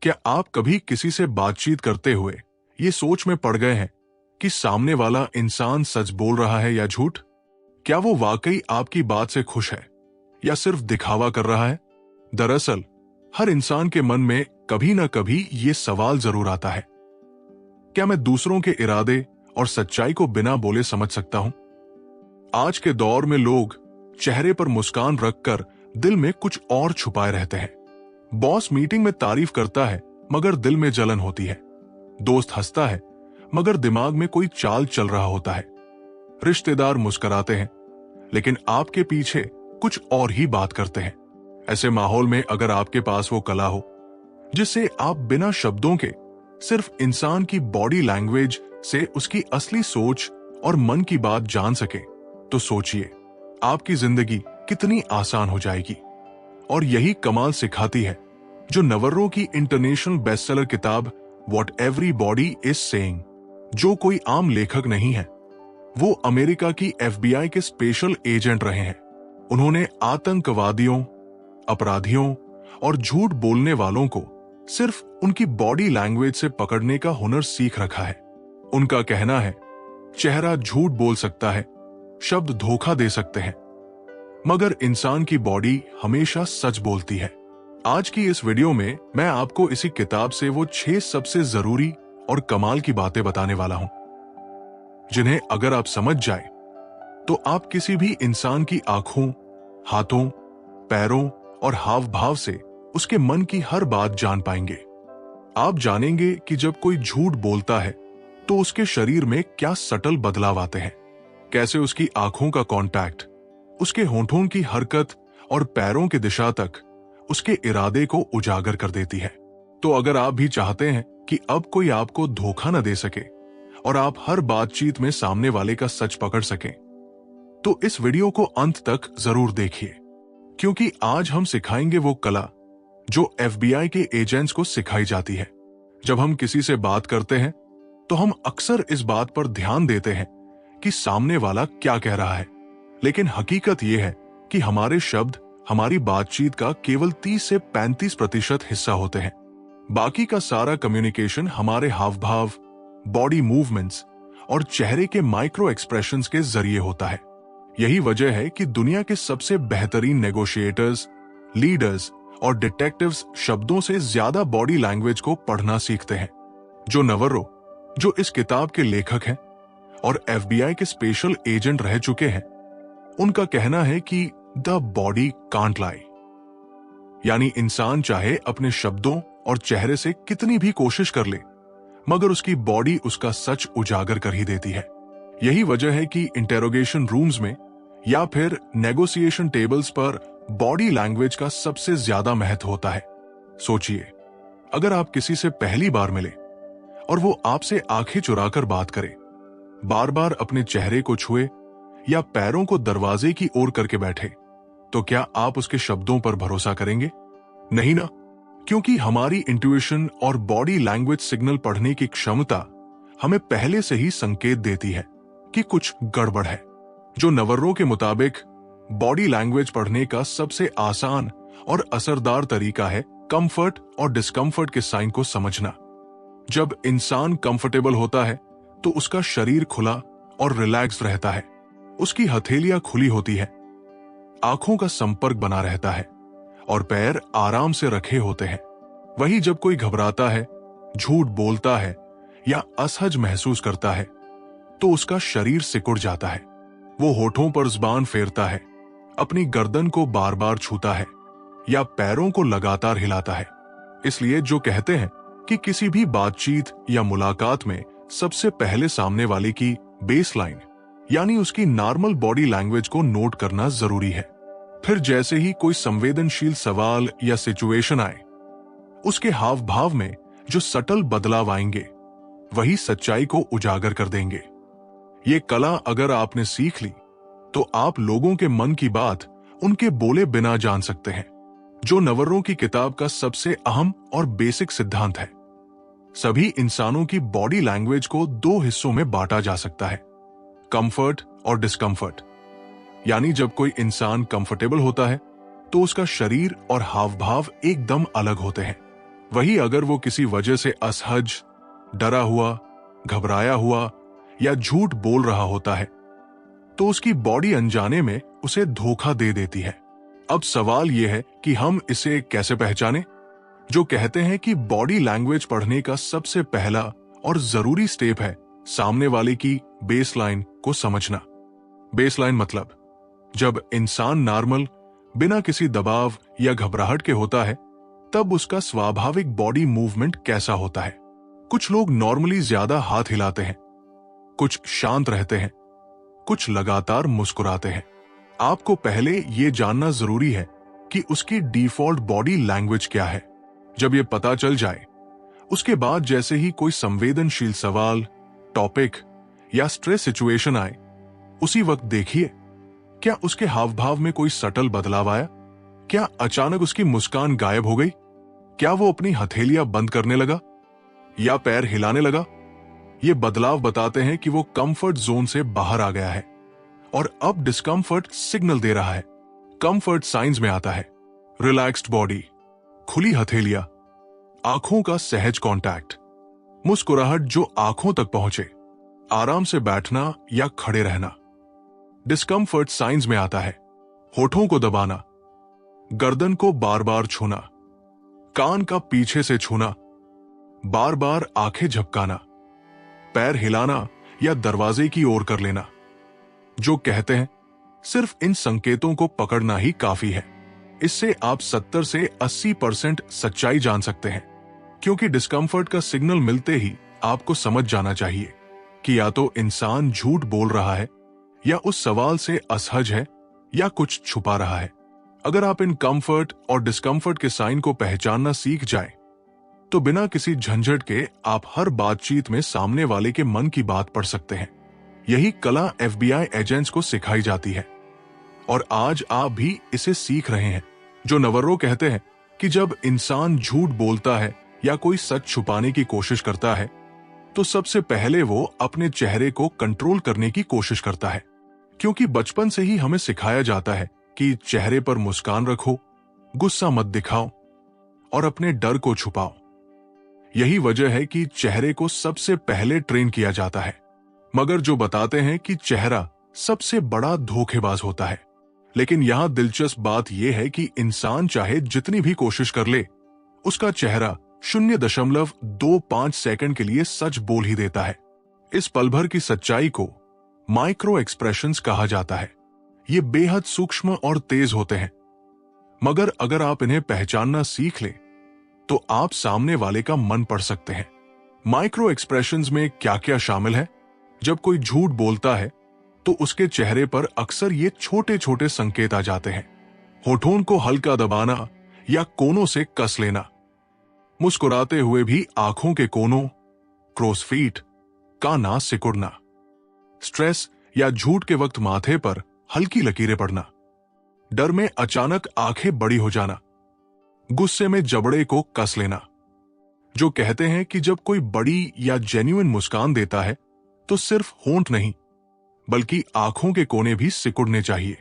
क्या आप कभी किसी से बातचीत करते हुए ये सोच में पड़ गए हैं कि सामने वाला इंसान सच बोल रहा है या झूठ? क्या वो वाकई आपकी बात से खुश है या सिर्फ दिखावा कर रहा है? दरअसल हर इंसान के मन में कभी ना कभी ये सवाल जरूर आता है, क्या मैं दूसरों के इरादे और सच्चाई को बिना बोले समझ सकता हूं? आज के दौर में लोग चेहरे पर मुस्कान रखकर दिल में कुछ और छुपाए रहते हैं। बॉस मीटिंग में तारीफ करता है मगर दिल में जलन होती है। दोस्त हंसता है मगर दिमाग में कोई चाल चल रहा होता है। रिश्तेदार मुस्कुराते हैं लेकिन आपके पीछे कुछ और ही बात करते हैं। ऐसे माहौल में अगर आपके पास वो कला हो जिससे आप बिना शब्दों के सिर्फ इंसान की बॉडी लैंग्वेज से उसकी असली सोच और मन की बात जान सके, तो सोचिए आपकी जिंदगी कितनी आसान हो जाएगी। और यही कमाल सिखाती है जो नवर्रो की इंटरनेशनल बेस्टसेलर किताब व्हाट एवरीबॉडी इज सेइंग। जो कोई आम लेखक नहीं है, वो अमेरिका की FBI के स्पेशल एजेंट रहे हैं। उन्होंने आतंकवादियों, अपराधियों और झूठ बोलने वालों को सिर्फ उनकी बॉडी लैंग्वेज से पकड़ने का हुनर सीख रखा है। उनका कहना है, चेहरा झूठ बोल सकता है, शब्द धोखा दे सकते हैं, मगर इंसान की बॉडी हमेशा सच बोलती है। आज की इस वीडियो में मैं आपको इसी किताब से वो 6 सबसे जरूरी और कमाल की बातें बताने वाला हूं, जिन्हें अगर आप समझ जाए तो आप किसी भी इंसान की आंखों, हाथों, पैरों और हाव भाव से उसके मन की हर बात जान पाएंगे। आप जानेंगे कि जब कोई झूठ बोलता है तो उसके शरीर में क्या सटल बदलाव आते हैं, कैसे उसकी आंखों का कांटेक्ट, उसके होंठों की हरकत और पैरों की दिशा तक उसके इरादे को उजागर कर देती है। तो अगर आप भी चाहते हैं कि अब कोई आपको धोखा न दे सके और आप हर बातचीत में सामने वाले का सच पकड़ सकें, तो इस वीडियो को अंत तक जरूर देखिए, क्योंकि आज हम सिखाएंगे वो कला जो FBI के एजेंट्स को सिखाई जाती है। जब हम किसी से बात करते हैं तो हम अक्सर इस बात पर ध्यान देते हैं कि सामने वाला क्या कह रहा है, लेकिन हकीकत यह है कि हमारे शब्द हमारी बातचीत का केवल 30 से 35% हिस्सा होते हैं। बाकी का सारा कम्युनिकेशन हमारे हाव भाव, बॉडी मूवमेंट्स और चेहरे के माइक्रो एक्सप्रेशंस के जरिए होता है। यही वजह है कि दुनिया के सबसे बेहतरीन नेगोशिएटर्स, लीडर्स और डिटेक्टिव्स शब्दों से ज्यादा बॉडी लैंग्वेज को पढ़ना सीखते हैं। जो नवर्रो, जो इस किताब के लेखक हैं और FBI के स्पेशल एजेंट रह चुके हैं, उनका कहना है कि द बॉडी कांट लाई, यानी इंसान चाहे अपने शब्दों और चेहरे से कितनी भी कोशिश कर ले, मगर उसकी बॉडी उसका सच उजागर कर ही देती है। यही वजह है कि इंटेरोगेशन रूम्स में या फिर नेगोशिएशन टेबल्स पर बॉडी लैंग्वेज का सबसे ज्यादा महत्व होता है। सोचिए, अगर आप किसी से पहली बार मिले और वो आपसे आंखें चुराकर बात करे, बार बार अपने चेहरे को छुए या पैरों को दरवाजे की ओर करके बैठे, तो क्या आप उसके शब्दों पर भरोसा करेंगे? नहीं ना, क्योंकि हमारी इंट्यूशन और बॉडी लैंग्वेज सिग्नल पढ़ने की क्षमता हमें पहले से ही संकेत देती है कि कुछ गड़बड़ है। जो नवर्रो के मुताबिक बॉडी लैंग्वेज पढ़ने का सबसे आसान और असरदार तरीका है कंफर्ट और डिस्कंफर्ट के साइन को समझना। जब इंसान कंफर्टेबल होता है तो उसका शरीर खुला और रिलैक्स रहता है, उसकी हथेलियां खुली होती है, आंखों का संपर्क बना रहता है और पैर आराम से रखे होते हैं। वही जब कोई घबराता है, झूठ बोलता है या असहज महसूस करता है, तो उसका शरीर सिकुड़ जाता है। वो होठों पर जुबान फेरता है, अपनी गर्दन को बार बार छूता है या पैरों को लगातार हिलाता है। इसलिए जो कहते हैं कि किसी भी बातचीत या मुलाकात में सबसे पहले सामने वाले की बेसलाइन यानी उसकी नॉर्मल बॉडी लैंग्वेज को नोट करना जरूरी है। फिर जैसे ही कोई संवेदनशील सवाल या सिचुएशन आए, उसके हाव भाव में जो सटल बदलाव आएंगे, वही सच्चाई को उजागर कर देंगे। ये कला अगर आपने सीख ली तो आप लोगों के मन की बात उनके बोले बिना जान सकते हैं। जो नवर्रो की किताब का सबसे अहम और बेसिक सिद्धांत है, सभी इंसानों की बॉडी लैंग्वेज को 2 हिस्सों में बांटा जा सकता है, कंफर्ट और डिस्कंफर्ट। यानी जब कोई इंसान कंफर्टेबल होता है तो उसका शरीर और हाव भाव एकदम अलग होते हैं, वही अगर वो किसी वजह से असहज, डरा हुआ, घबराया हुआ या झूठ बोल रहा होता है, तो उसकी बॉडी अनजाने में उसे धोखा दे देती है। अब सवाल यह है कि हम इसे कैसे पहचानें? जो कहते हैं कि बॉडी लैंग्वेज पढ़ने का सबसे पहला और जरूरी स्टेप है सामने वाले की बेसलाइन को समझना। बेसलाइन मतलब जब इंसान नॉर्मल, बिना किसी दबाव या घबराहट के होता है, तब उसका स्वाभाविक बॉडी मूवमेंट कैसा होता है। कुछ लोग नॉर्मली ज्यादा हाथ हिलाते हैं, कुछ शांत रहते हैं, कुछ लगातार मुस्कुराते हैं। आपको पहले यह जानना जरूरी है कि उसकी डिफॉल्ट बॉडी लैंग्वेज क्या है। जब यह पता चल जाए, उसके बाद जैसे ही कोई संवेदनशील सवाल, टॉपिक या स्ट्रेस सिचुएशन आए, उसी वक्त देखिए क्या उसके हाव भाव में कोई सटल बदलाव आया। क्या अचानक उसकी मुस्कान गायब हो गई? क्या वो अपनी हथेलियां बंद करने लगा या पैर हिलाने लगा? ये बदलाव बताते हैं कि वो कंफर्ट जोन से बाहर आ गया है और अब डिस्कंफर्ट सिग्नल दे रहा है। कंफर्ट साइंस में आता है रिलैक्स्ड बॉडी, खुली हथेलियां, आंखों का सहज कांटेक्ट, मुस्कुराहट जो आंखों तक पहुंचे, आराम से बैठना या खड़े रहना। डिस्कंफर्ट साइंस में आता है होठों को दबाना, गर्दन को बार बार छूना, कान का पीछे से छूना, बार बार आंखें झपकाना, पैर हिलाना या दरवाजे की ओर कर लेना। जो कहते हैं सिर्फ इन संकेतों को पकड़ना ही काफी है। इससे आप 70 से 80% सच्चाई जान सकते हैं, क्योंकि डिस्कंफर्ट का सिग्नल मिलते ही आपको समझ जाना चाहिए कि या तो इंसान झूठ बोल रहा है, या उस सवाल से असहज है, या कुछ छुपा रहा है। अगर आप इन कंफर्ट और डिस्कंफर्ट के साइन को पहचानना सीख जाएं, तो बिना किसी झंझट के आप हर बातचीत में सामने वाले के मन की बात पढ़ सकते हैं। यही कला FBI एजेंट्स को सिखाई जाती है और आज आप भी इसे सीख रहे हैं। जो नवर्रो कहते हैं कि जब इंसान झूठ बोलता है या कोई सच छुपाने की कोशिश करता है, तो सबसे पहले वो अपने चेहरे को कंट्रोल करने की कोशिश करता है, क्योंकि बचपन से ही हमें सिखाया जाता है कि चेहरे पर मुस्कान रखो, गुस्सा मत दिखाओ और अपने डर को छुपाओ। यही वजह है कि चेहरे को सबसे पहले ट्रेन किया जाता है। मगर जो बताते हैं कि चेहरा सबसे बड़ा धोखेबाज होता है। लेकिन यहां दिलचस्प बात यह है कि इंसान चाहे जितनी भी कोशिश कर ले, उसका चेहरा 0.25 सेकंड के लिए सच बोल ही देता है। इस पल भर की सच्चाई को माइक्रो एक्सप्रेशंस कहा जाता है। ये बेहद सूक्ष्म और तेज होते हैं, मगर अगर आप इन्हें पहचानना सीख लें, तो आप सामने वाले का मन पढ़ सकते हैं। माइक्रो एक्सप्रेशंस में क्या क्या शामिल है? जब कोई झूठ बोलता है, तो उसके चेहरे पर अक्सर ये छोटे छोटे संकेत आ जाते हैं। होठों को हल्का दबाना या कोनों से कस लेना, मुस्कुराते हुए भी आंखों के कोनों, क्रोस फीट का ना सिकुड़ना, स्ट्रेस या झूठ के वक्त माथे पर हल्की लकीरें पड़ना, डर में अचानक आंखें बड़ी हो जाना, गुस्से में जबड़े को कस लेना। जो कहते हैं कि जब कोई बड़ी या जेन्युइन मुस्कान देता है, तो सिर्फ होंठ नहीं बल्कि आंखों के कोने भी सिकुड़ने चाहिए।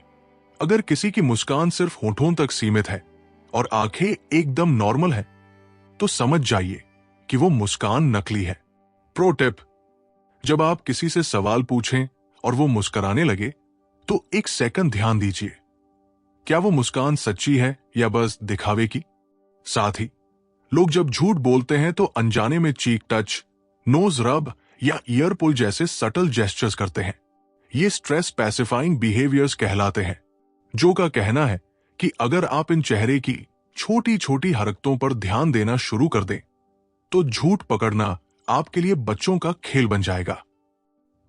अगर किसी की मुस्कान सिर्फ होंठों तक सीमित है और आंखें एकदम नॉर्मल है, तो समझ जाइए कि वो मुस्कान नकली है। प्रो टिप: जब आप किसी से सवाल पूछें और वो मुस्कुराने लगे, तो एक सेकंड ध्यान दीजिए, क्या वो मुस्कान सच्ची है या बस दिखावे की। साथ ही लोग जब झूठ बोलते हैं तो अनजाने में चीक टच, नोज रब या ईयर पुल जैसे सटल जेस्चर्स करते हैं। ये स्ट्रेस पैसिफाइंग बिहेवियर्स कहलाते हैं। जो का कहना है कि अगर आप इन चेहरे की छोटी छोटी हरकतों पर ध्यान देना शुरू कर दें, तो झूठ पकड़ना आपके लिए बच्चों का खेल बन जाएगा।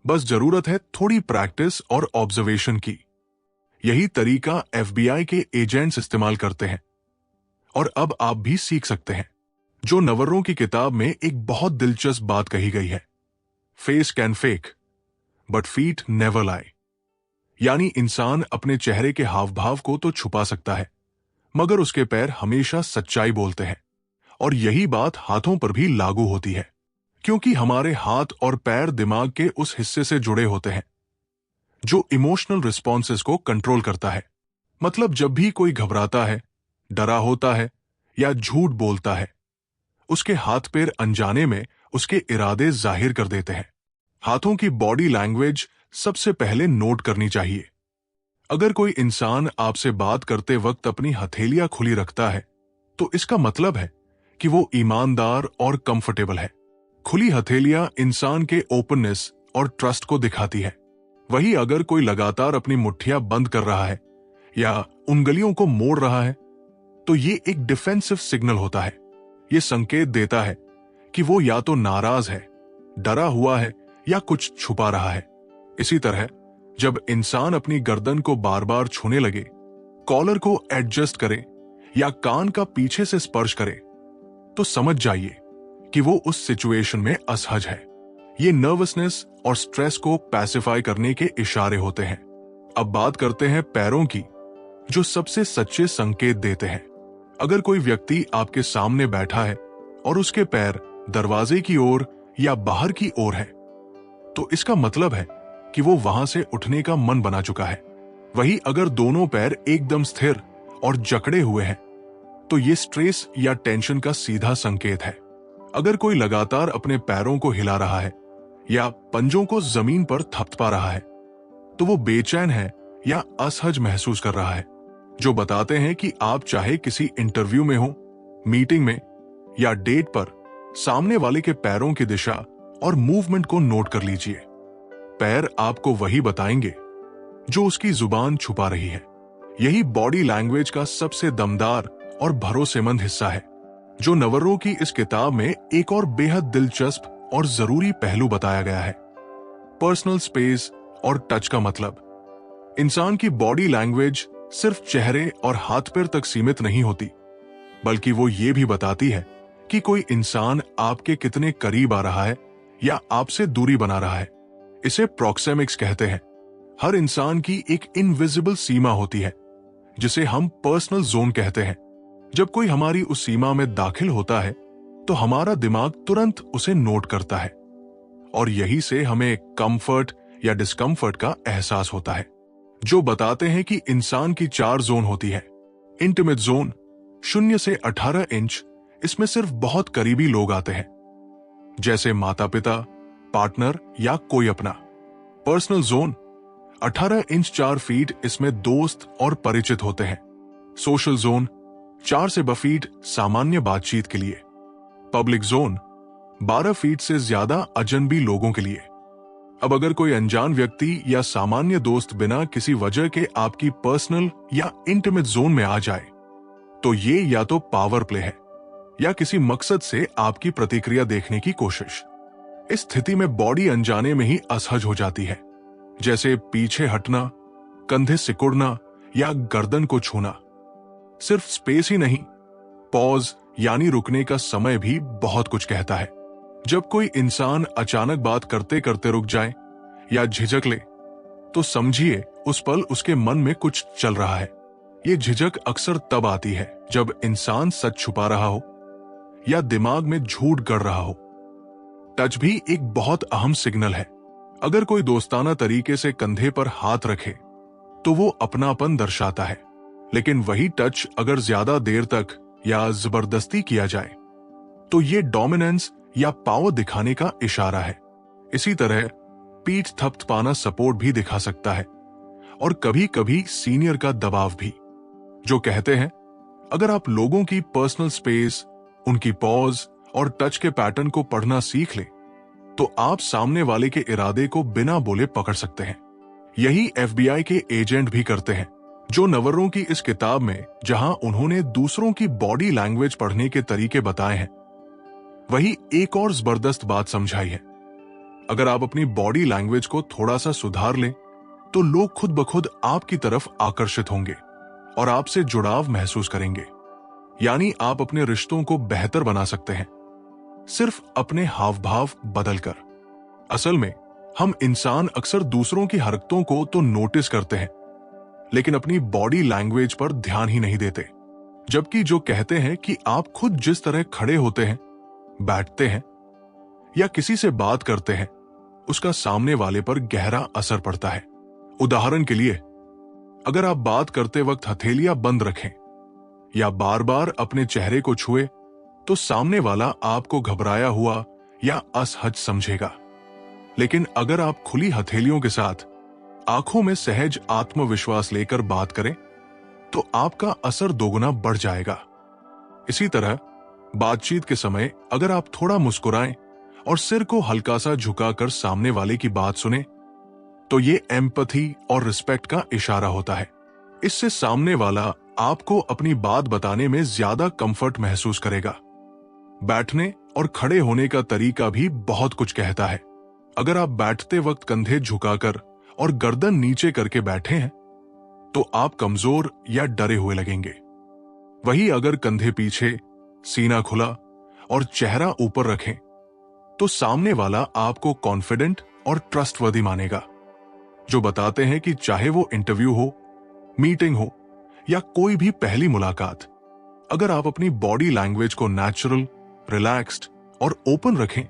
बस जरूरत है थोड़ी प्रैक्टिस और ऑब्जर्वेशन की। यही तरीका FBI के एजेंट्स इस्तेमाल करते हैं और अब आप भी सीख सकते हैं। जो नवर्रों की किताब में एक बहुत दिलचस्प बात कही गई है, face can fake but feet never लाई। यानी इंसान अपने चेहरे के हाव भाव को तो छुपा सकता है, मगर उसके पैर हमेशा सच्चाई बोलते हैं। और यही बात हाथों पर भी लागू होती है, क्योंकि हमारे हाथ और पैर दिमाग के उस हिस्से से जुड़े होते हैं जो इमोशनल रिस्पॉन्सेस को कंट्रोल करता है। मतलब जब भी कोई घबराता है, डरा होता है या झूठ बोलता है, उसके हाथ पैर अनजाने में उसके इरादे जाहिर कर देते हैं। हाथों की बॉडी लैंग्वेज सबसे पहले नोट करनी चाहिए। अगर कोई इंसान आपसे बात करते वक्त अपनी हथेलियां खुली रखता है, तो इसका मतलब है कि वो ईमानदार और कंफर्टेबल है। खुली हथेलियां इंसान के ओपननेस और ट्रस्ट को दिखाती है। वहीं अगर कोई लगातार अपनी मुट्ठियां बंद कर रहा है या उंगलियों को मोड़ रहा है, तो ये एक डिफेंसिव सिग्नल होता है। ये संकेत देता है कि वो या तो नाराज है, डरा हुआ है या कुछ छुपा रहा है। इसी तरह जब इंसान अपनी गर्दन को बार बार छूने लगे, कॉलर को एडजस्ट करे या कान का पीछे से स्पर्श करे, तो समझ जाइए कि वो उस सिचुएशन में असहज है। ये नर्वसनेस और स्ट्रेस को पैसिफाई करने के इशारे होते हैं। अब बात करते हैं पैरों की, जो सबसे सच्चे संकेत देते हैं। अगर कोई व्यक्ति आपके सामने बैठा है और उसके पैर दरवाजे की ओर या बाहर की ओर है, तो इसका मतलब है कि वो वहां से उठने का मन बना चुका है। वहीं अगर दोनों पैर एकदम स्थिर और जकड़े हुए हैं, तो ये स्ट्रेस या टेंशन का सीधा संकेत है। अगर कोई लगातार अपने पैरों को हिला रहा है या पंजों को जमीन पर थपथपा रहा है, तो वो बेचैन है या असहज महसूस कर रहा है, जो बताते हैं कि आप चाहे किसी इंटरव्यू में हो, मीटिंग में या डेट पर, सामने वाले के पैरों की दिशा और मूवमेंट को नोट कर लीजिए। पैर आपको वही बताएंगे जो उसकी जुबान छुपा रही है। यही बॉडी लैंग्वेज का सबसे दमदार और भरोसेमंद हिस्सा है, जो नवर्रो की इस किताब में एक और बेहद दिलचस्प और जरूरी पहलू बताया गया है। पर्सनल स्पेस और टच का मतलब। इंसान की बॉडी लैंग्वेज सिर्फ चेहरे और हाथ पैर तक सीमित नहीं होती, बल्कि वो ये भी बताती है कि कोई इंसान आपके कितने करीब आ रहा है या आपसे दूरी बना रहा है। इसे प्रॉक्सेमिक्स कहते हैं। हर इंसान की एक इनविजिबल सीमा होती है, जिसे हम पर्सनल जोन कहते हैं। जब कोई हमारी उस सीमा में दाखिल होता है, तो हमारा दिमाग तुरंत उसे नोट करता है, और यही से हमें कंफर्ट या डिस्कंफर्ट का एहसास होता है, जो बताते हैं कि इंसान की 4 जोन होती है। इंटीमेट जोन 0 से 18 इंच, इसमें सिर्फ बहुत करीबी लोग आते हैं, जैसे माता पिता, पार्टनर या कोई अपना। पर्सनल जोन 18 इंच 4 फीट, इसमें दोस्त और परिचित होते हैं। सोशल जोन 4 से 12 फीट, सामान्य बातचीत के लिए। पब्लिक जोन 12 फीट से ज्यादा अजनबी लोगों के लिए। अब अगर कोई अनजान व्यक्ति या सामान्य दोस्त बिना किसी वजह के आपकी पर्सनल या इंटीमेट जोन में आ जाए, तो ये या तो पावर प्ले है या किसी मकसद से आपकी प्रतिक्रिया देखने की कोशिश। इस स्थिति में बॉडी अनजाने में ही असहज हो जाती है, जैसे पीछे हटना, कंधे सिकुड़ना या गर्दन को छूना। सिर्फ स्पेस ही नहीं, पॉज यानी रुकने का समय भी बहुत कुछ कहता है। जब कोई इंसान अचानक बात करते करते रुक जाए या झिझक ले, तो समझिए उस पल उसके मन में कुछ चल रहा है। ये झिझक अक्सर तब आती है जब इंसान सच छुपा रहा हो या दिमाग में झूठ गढ़ रहा हो। टच भी एक बहुत अहम सिग्नल है। अगर कोई दोस्ताना तरीके से कंधे पर हाथ रखे, तो वो अपनापन दर्शाता है, लेकिन वही टच अगर ज्यादा देर तक या जबरदस्ती किया जाए, तो ये डोमिनेंस या पावर दिखाने का इशारा है। इसी तरह पीठ थपथपाना सपोर्ट भी दिखा सकता है, और कभी कभी सीनियर का दबाव भी, जो कहते हैं अगर आप लोगों की पर्सनल स्पेस, उनकी पॉज और टच के पैटर्न को पढ़ना सीख लें, तो आप सामने वाले के इरादे को बिना बोले पकड़ सकते हैं। यही FBI के एजेंट भी करते हैं, जो नवर्रों की इस किताब में जहां उन्होंने दूसरों की बॉडी लैंग्वेज पढ़ने के तरीके बताए हैं, वही एक और जबरदस्त बात समझाई है। अगर आप अपनी बॉडी लैंग्वेज को थोड़ा सा सुधार लें, तो लोग खुद ब खुद आपकी तरफ आकर्षित होंगे और आपसे जुड़ाव महसूस करेंगे। यानी आप अपने रिश्तों को बेहतर बना सकते हैं, सिर्फ अपने हाव भाव बदलकर। असल में हम इंसान अक्सर दूसरों की हरकतों को तो नोटिस करते हैं, लेकिन अपनी बॉडी लैंग्वेज पर ध्यान ही नहीं देते। जबकि जो कहते हैं कि आप खुद जिस तरह खड़े होते हैं, बैठते हैं या किसी से बात करते हैं, उसका सामने वाले पर गहरा असर पड़ता है। उदाहरण के लिए, अगर आप बात करते वक्त हथेलियां बंद रखें या बार बार अपने चेहरे को छुए, तो तो सामने वाला आपको घबराया हुआ या असहज समझेगा। लेकिन अगर आप खुली हथेलियों के साथ आंखों में सहज आत्मविश्वास लेकर बात करें तो आपका असर दोगुना बढ़ जाएगा। इसी तरह बातचीत के समय अगर आप थोड़ा मुस्कुराएं और सिर को हल्का सा झुकाकर सामने वाले की बात सुने तो ये एम्पैथी और रिस्पेक्ट का इशारा होता है। इससे सामने वाला आपको अपनी बात बताने में ज्यादा कंफर्ट महसूस करेगा। बैठने और खड़े होने का तरीका भी बहुत कुछ कहता है। अगर आप बैठते वक्त कंधे झुकाकर और गर्दन नीचे करके बैठे हैं तो आप कमजोर या डरे हुए लगेंगे। वहीं अगर कंधे पीछे, सीना खुला और चेहरा ऊपर रखें तो सामने वाला आपको कॉन्फिडेंट और ट्रस्टवर्दी मानेगा, जो बताते हैं कि चाहे वो इंटरव्यू हो, मीटिंग हो या कोई भी पहली मुलाकात, अगर आप अपनी बॉडी लैंग्वेज को नेचुरल, रिलैक्स्ड और ओपन रखें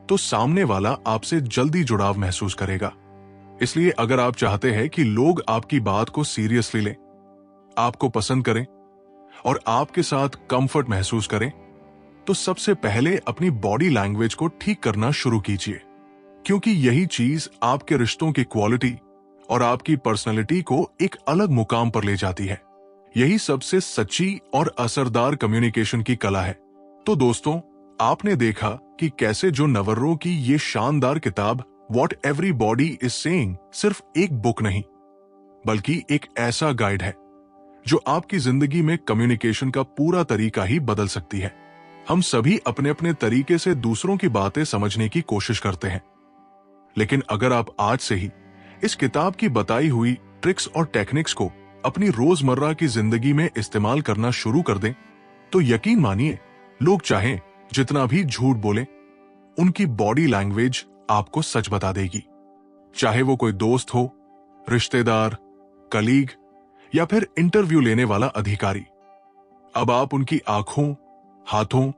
तो सामने वाला आपसे जल्दी जुड़ाव महसूस करेगा। इसलिए अगर आप चाहते हैं कि लोग आपकी बात को सीरियसली लें, आपको पसंद करें और आपके साथ कंफर्ट महसूस करें तो सबसे पहले अपनी बॉडी लैंग्वेज को ठीक करना शुरू कीजिए, क्योंकि यही चीज आपके रिश्तों की क्वालिटी और आपकी पर्सनैलिटी को एक अलग मुकाम पर ले जाती है। यही सबसे सच्ची और असरदार कम्युनिकेशन की कला है। तो दोस्तों, आपने देखा कि कैसे जो नवर्रों की ये शानदार किताब व्हाट एवरीबॉडी इज सेइंग सिर्फ एक बुक नहीं बल्कि एक ऐसा गाइड है जो आपकी जिंदगी में कम्युनिकेशन का पूरा तरीका ही बदल सकती है। हम सभी अपने अपने तरीके से दूसरों की बातें समझने की कोशिश करते हैं, लेकिन अगर आप आज से ही इस किताब की बताई हुई ट्रिक्स और टेक्निक्स को अपनी रोजमर्रा की जिंदगी में इस्तेमाल करना शुरू कर दें तो यकीन मानिए, लोग चाहें जितना भी झूठ बोलें, उनकी बॉडी लैंग्वेज आपको सच बता देगी। चाहे वो कोई दोस्त हो, रिश्तेदार, कलीग या फिर इंटरव्यू लेने वाला अधिकारी, अब आप उनकी आंखों, हाथों,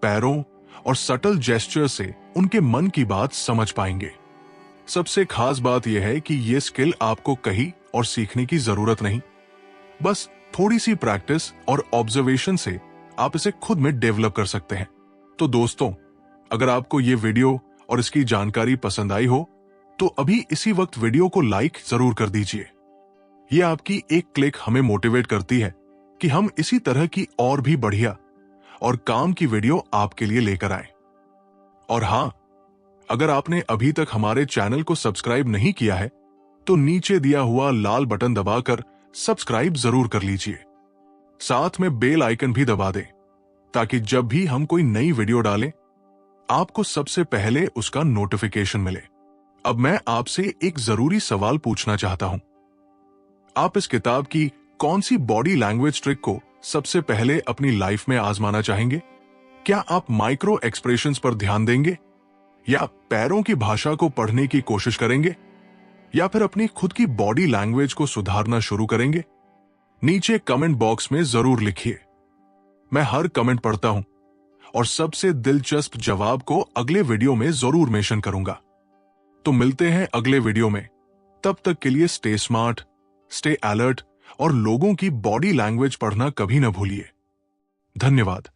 पैरों और सटल जेस्चर से उनके मन की बात समझ पाएंगे। सबसे खास बात यह है कि यह स्किल आपको कहीं और सीखने की जरूरत नहीं, बस थोड़ी सी प्रैक्टिस और ऑब्जर्वेशन से आप इसे खुद में डेवलप कर सकते हैं। तो दोस्तों, अगर आपको ये वीडियो और इसकी जानकारी पसंद आई हो तो अभी इसी वक्त वीडियो को लाइक जरूर कर दीजिए। ये आपकी एक क्लिक हमें मोटिवेट करती है कि हम इसी तरह की और भी बढ़िया और काम की वीडियो आपके लिए लेकर आए। और हां, अगर आपने अभी तक हमारे चैनल को सब्सक्राइब नहीं किया है तो नीचे दिया हुआ लाल बटन दबाकर सब्सक्राइब जरूर कर लीजिए। साथ में बेल आइकन भी दबा दें ताकि जब भी हम कोई नई वीडियो डालें आपको सबसे पहले उसका नोटिफिकेशन मिले। अब मैं आपसे एक जरूरी सवाल पूछना चाहता हूं। आप इस किताब की कौन सी बॉडी लैंग्वेज ट्रिक को सबसे पहले अपनी लाइफ में आजमाना चाहेंगे? क्या आप माइक्रो एक्सप्रेशंस पर ध्यान देंगे या पैरों की भाषा को पढ़ने की कोशिश करेंगे या फिर अपनी खुद की बॉडी लैंग्वेज को सुधारना शुरू करेंगे? नीचे कमेंट बॉक्स में जरूर लिखिए। मैं हर कमेंट पढ़ता हूं और सबसे दिलचस्प जवाब को अगले वीडियो में जरूर मेंशन करूंगा। तो मिलते हैं अगले वीडियो में। तब तक के लिए स्टे स्मार्ट, स्टे अलर्ट और लोगों की बॉडी लैंग्वेज पढ़ना कभी न भूलिए। धन्यवाद।